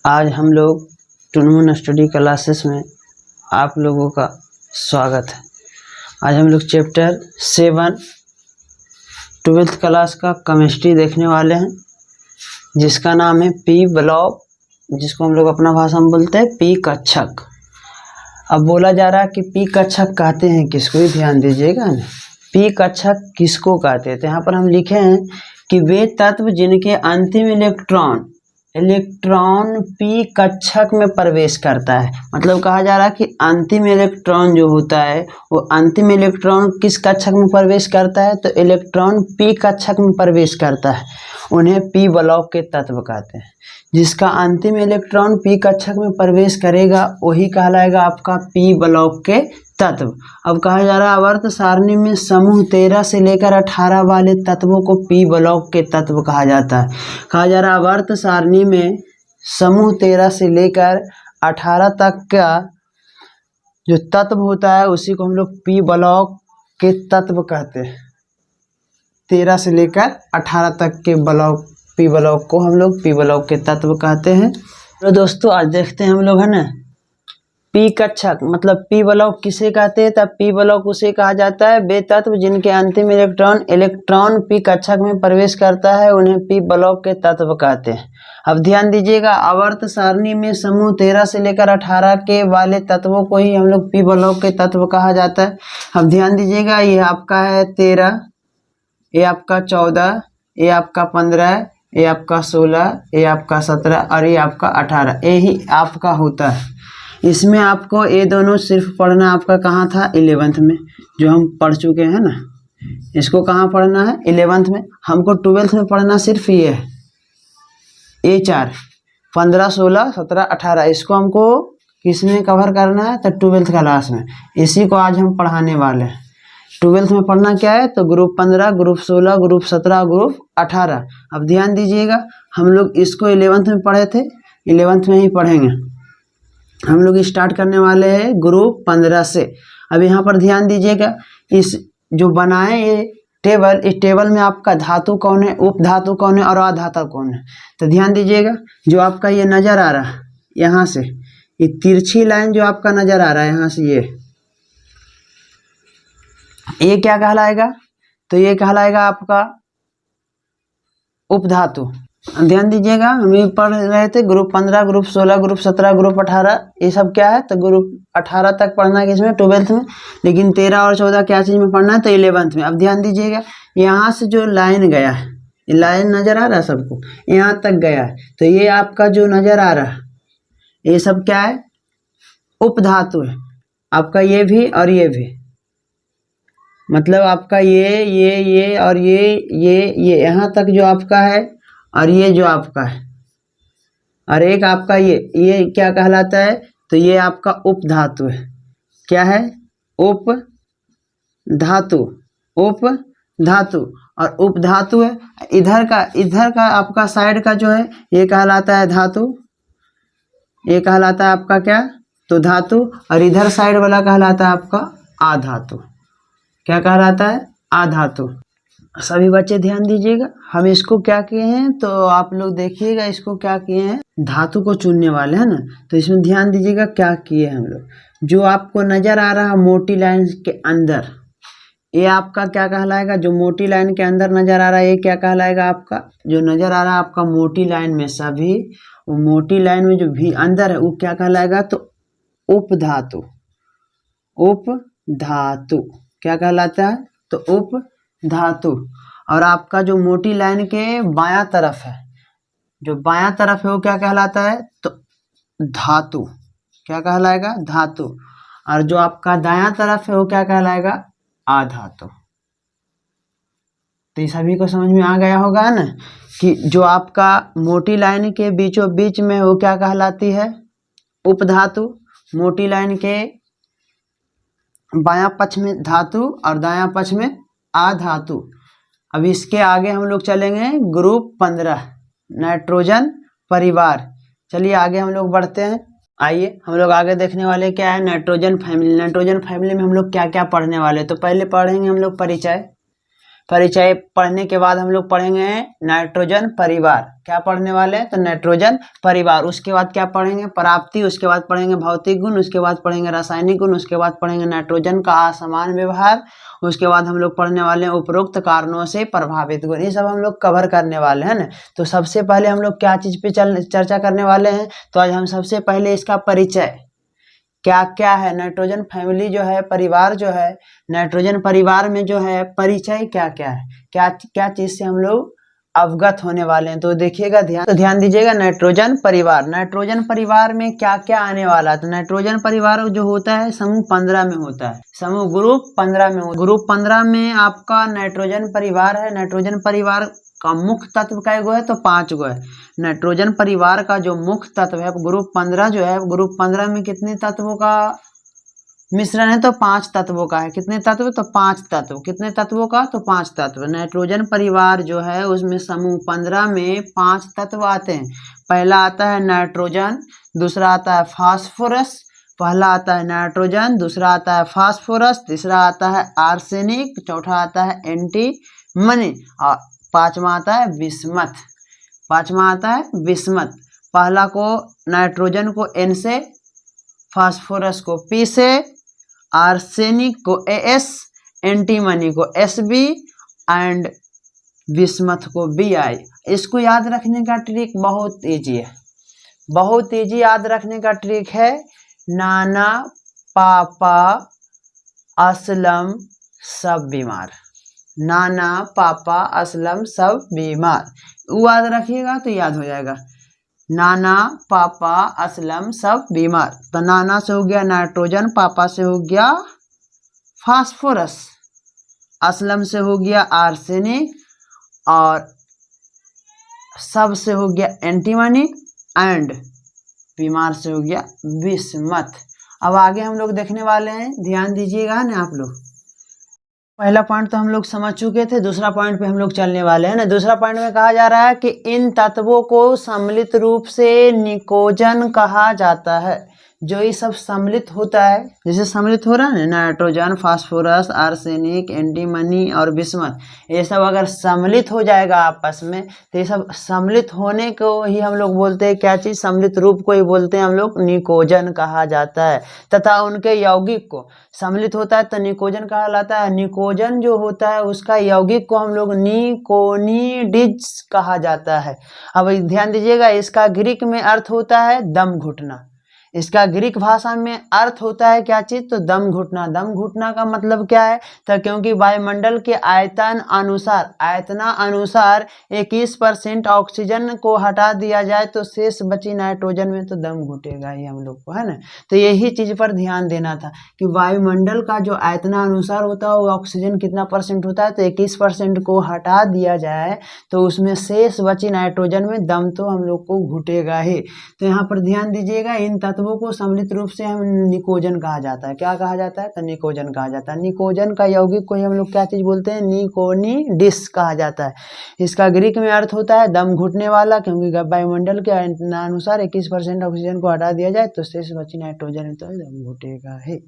आज हम लोग टुनमुन स्टडी क्लासेस में आप लोगों का स्वागत है। आज हम लोग चैप्टर 7 ट्वेल्थ क्लास का केमिस्ट्री देखने वाले हैं, जिसका नाम है पी ब्लॉक, जिसको हम लोग अपना भाषा में बोलते हैं पी कक्षक। अब बोला जा रहा है कि पी कक्षक कहते हैं किसको, ही ध्यान दीजिएगा ना। पी कक्षक किसको कहते हैं? तो यहाँ पर हम लिखे हैं कि वे तत्व जिनके अंतिम इलेक्ट्रॉन पी कक्षक में प्रवेश करता है। मतलब कहा जा रहा है कि अंतिम इलेक्ट्रॉन जो होता है वो अंतिम इलेक्ट्रॉन किस कक्षक में प्रवेश करता है? तो इलेक्ट्रॉन पी कक्षक में प्रवेश करता है, उन्हें पी ब्लॉक के तत्व कहते हैं। जिसका अंतिम इलेक्ट्रॉन पी कक्षक में प्रवेश करेगा वही कहलाएगा आपका पी ब्लॉक के तत्व। अब कहा जा रहा है आवर्त सारणी में समूह 13 से लेकर 18 वाले तत्वों को पी ब्लॉक के तत्व कहा जाता है। कहा जा रहा है आवर्त सारणी में समूह 13 से लेकर 18 तक का जो तत्व होता है उसी को हम लोग पी ब्लॉक के तत्व कहते हैं। 13 से लेकर 18 तक के पी ब्लॉक को हम लोग पी ब्लॉक के तत्व कहते हैं। तो दोस्तों आज देखते हैं हम लोग, है ना, पी कक्षक मतलब पी ब्लॉक किसे कहते हैं? तब पी ब्लॉक उसे कहा जाता है वे तत्व जिनके अंतिम इलेक्ट्रॉन पी कक्षक में प्रवेश करता है, उन्हें पी ब्लॉक के तत्व कहते हैं। अब ध्यान दीजिएगा, आवर्त सारणी में समूह 13 से लेकर 18 के वाले तत्वों को ही हम लोग पी ब्लॉक के तत्व कहा जाता है। अब ध्यान दीजिएगा, ये आपका है 13, ये आपका 14, ये आपका 15, ये आपका 16, ये आपका 17 और ये आपका 18, यही आपका होता है। इसमें आपको ये दोनों सिर्फ पढ़ना आपका कहाँ था? 11th में, जो हम पढ़ चुके हैं ना। इसको कहाँ पढ़ना है? 11th में। हमको 12th में पढ़ना सिर्फ ये है, ये 4, 15, 16, 17, 18। इसको हमको किस में कवर करना है? तो 12th क्लास में। इसी को आज हम पढ़ाने वाले हैं। 12th में पढ़ना क्या है? तो ग्रुप 15, ग्रुप 16, ग्रुप 17, ग्रुप 18। अब ध्यान दीजिएगा, हम लोग इसको 11th में पढ़े थे, 11th में ही पढ़ेंगे। हम लोग स्टार्ट करने वाले हैं ग्रुप 15 से। अब यहाँ पर ध्यान दीजिएगा, इस जो बनाए ये टेबल, इस टेबल में आपका धातु कौन है, उप धातु कौन है और अधातु कौन है। तो ध्यान दीजिएगा, जो आपका ये नज़र आ रहा है यहाँ से, ये तिरछी लाइन जो आपका नज़र आ रहा है यहाँ से, ये क्या कहलाएगा? तो ये कहलाएगा आपका उपधातु। ध्यान दीजिएगा, हम ये पढ़ रहे थे ग्रुप 15, ग्रुप 16, ग्रुप 17, ग्रुप 18, ये सब क्या है? तो ग्रुप 18 तक पढ़ना है किसमें? 12th में। लेकिन 13 और 14 क्या चीज़ में पढ़ना है? तो 11th में। अब ध्यान दीजिएगा, यहाँ से जो लाइन गया है, ये लाइन नज़र आ रहा है सबको, यहाँ तक गया है, तो ये आपका जो नज़र आ रहा है ये सब क्या है? उपधातु है आपका, ये भी और ये भी। मतलब आपका ये और ये यहाँ तक जो आपका है, और ये जो आपका है, और एक आपका ये क्या कहलाता है? तो ये आपका उपधातु है। क्या है? उपधातु, उपधातु। और उपधातु है इधर का आपका साइड का जो है ये कहलाता है धातु, ये कहलाता है आपका क्या? तो धातु। और इधर साइड वाला कहलाता है आपका आधातु। क्या कहलाता है? आधातु। सभी बच्चे ध्यान दीजिएगा, हम इसको क्या किए हैं? तो आप लोग देखिएगा, इसको क्या किए हैं? धातु को चुनने वाले हैं ना। तो इसमें ध्यान दीजिएगा क्या किए हम लोग, जो आपको नजर आ रहा है मोटी लाइन के अंदर, ये आपका क्या कहलाएगा? जो मोटी लाइन के अंदर नजर आ रहा है ये क्या कहलाएगा? आपका जो नजर आ रहा है आपका मोटी लाइन में, सभी वो मोटी लाइन में जो भी अंदर है वो क्या कहलाएगा? तो उपधातु। उपधातु क्या कहलाता है? तो उपधातु। और आपका जो मोटी लाइन के बायां तरफ है, जो बायां तरफ है वो क्या कहलाता है? तो धातु। क्या कहलाएगा? धातु। और जो आपका दायां तरफ है वो क्या कहलाएगा? आधातु। तो ये सभी को समझ में आ गया होगा ना कि जो आपका मोटी लाइन के बीचों बीच में वो क्या कहलाती है? उपधातु। मोटी लाइन के बायां पक्ष में धातु और दायां पक्ष में आधातु। अब इसके आगे हम लोग चलेंगे ग्रुप 15, नाइट्रोजन परिवार। चलिए आगे हम लोग बढ़ते हैं। आइए हम लोग आगे देखने वाले क्या है? Nitrogen family. नाइट्रोजन फैमिली में हम लोग क्या क्या पढ़ने वाले? तो पहले पढ़ेंगे हम लोग परिचय। परिचय पढ़ने के बाद हम लोग पढ़ेंगे नाइट्रोजन परिवार। क्या पढ़ने वाले हैं? तो नाइट्रोजन परिवार। उसके बाद क्या पढ़ेंगे? प्राप्ति। उसके बाद पढ़ेंगे भौतिक गुण। उसके बाद पढ़ेंगे रासायनिक गुण। उसके बाद पढ़ेंगे नाइट्रोजन का असमान व्यवहार। उसके बाद हम लोग पढ़ने वाले हैं उपरोक्त कारणों से प्रभावित गुण। ये सब हम लोग कवर करने वाले हैं ना। तो सबसे पहले हम लोग क्या चीज़ पे चर्चा करने वाले हैं? तो आज हम सबसे पहले इसका परिचय क्या क्या है, नाइट्रोजन फैमिली जो है, परिवार जो है, नाइट्रोजन परिवार में जो है परिचय क्या क्या है, क्या क्या चीज़ से हम लोग अवगत होने वाले हैं। तो देखिएगा ध्यान दीजिएगा। नाइट्रोजन परिवार में क्या क्या आने वाला है? तो नाइट्रोजन परिवार जो होता है समूह 15 में होता है, समूह ग्रुप 15 में ग्रुप 15 में आपका नाइट्रोजन परिवार है। नाइट्रोजन परिवार का मुख्य तत्व कै गो है? तो 5 गो है। नाइट्रोजन परिवार का जो मुख्य तत्व है ग्रुप 15 जो है, ग्रुप 15 में कितने तत्वों का मिश्रण है? तो 5 तत्वों का है। कितने तत्व? तो 5 तत्व। कितने तत्वों का? तो 5 तत्व। नाइट्रोजन परिवार जो है उसमें समूह 15 में 5 तत्व आते हैं। पहला आता है नाइट्रोजन, दूसरा आता है फास्फोरस। पहला आता है नाइट्रोजन, दूसरा आता है फास्फोरस, तीसरा आता है आर्सेनिक, चौथा आता है एंटीमनी और पांचवा आता है बिस्मथ। पहला को नाइट्रोजन को N से, फास्फोरस को P से, आर्सेनिक को AS, एंटीमनी को SB एंड बिस्मथ को BI। इसको याद रखने का ट्रिक बहुत इजी है, बहुत इजी याद रखने का ट्रिक है। नाना पापा असलम सब बीमार, नाना पापा असलम सब बीमार, वो याद रखिएगा तो याद हो जाएगा। नाना पापा असलम सब बीमार। तो नाना से हो गया नाइट्रोजन, पापा से हो गया फास्फोरस, असलम से हो गया आर्सेनिक और सब से हो गया एंटीमनी एंड बीमार से हो गया बिस्मथ। अब आगे हम लोग देखने वाले हैं, ध्यान दीजिएगा ना आप लोग। पहला पॉइंट तो हम लोग समझ चुके थे, दूसरा पॉइंट पे हम लोग चलने वाले हैं ना। दूसरा पॉइंट में कहा जा रहा है कि इन तत्वों को सम्मिलित रूप से निकोजन कहा जाता है। जो ये सब सम्मिलित होता है, जैसे सम्मिलित हो रहा है ना, नाइट्रोजन, फास्फोरस, आर्सेनिक, एंटीमनी और बिस्मथ, ये सब अगर सम्मिलित हो जाएगा आपस में तो ये सब सम्मिलित होने को ही हम लोग बोलते हैं क्या चीज़? सम्मिलित रूप को ही बोलते हैं हम लोग निकोजन कहा जाता है। तथा उनके यौगिक को सम्मिलित होता है तो निकोजन कहलाता है। निकोजन जो होता है उसका यौगिक को हम लोग निकोनिडिज कहा जाता है। अब ध्यान दीजिएगा, इसका ग्रीक में अर्थ होता है दम घुटना। इसका ग्रीक भाषा में अर्थ होता है क्या चीज़? तो दम घुटना। दम घुटना का मतलब क्या है? तो क्योंकि वायुमंडल के आयतना अनुसार 21% ऑक्सीजन को हटा दिया जाए तो शेष बची नाइट्रोजन में, तो दम घुटेगा ही हम लोग को, है ना। तो यही चीज़ पर ध्यान देना था कि वायुमंडल का जो आयतना अनुसार होता है वो ऑक्सीजन कितना परसेंट होता है? तो 21% को हटा दिया जाए तो उसमें शेष बची नाइट्रोजन में दम तो हम लोग को घुटेगा ही। तो यहाँ पर ध्यान दीजिएगा, इन तत्वों को सम्मिलित रूप से हम निकोजन कहा जाता है। क्या कहा जाता है? तो निकोजन कहा जाता है। निकोजन का यौगिक को ही हम लोग क्या चीज़ बोलते हैं? निकोनिडिस कहा जाता है। इसका ग्रीक में अर्थ होता है दम घुटने वाला, क्योंकि वायुमंडल के अनुसार 21% ऑक्सीजन को हटा दिया जाए तो शेष बची नाइट्रोजन तो दम घुटेगा है।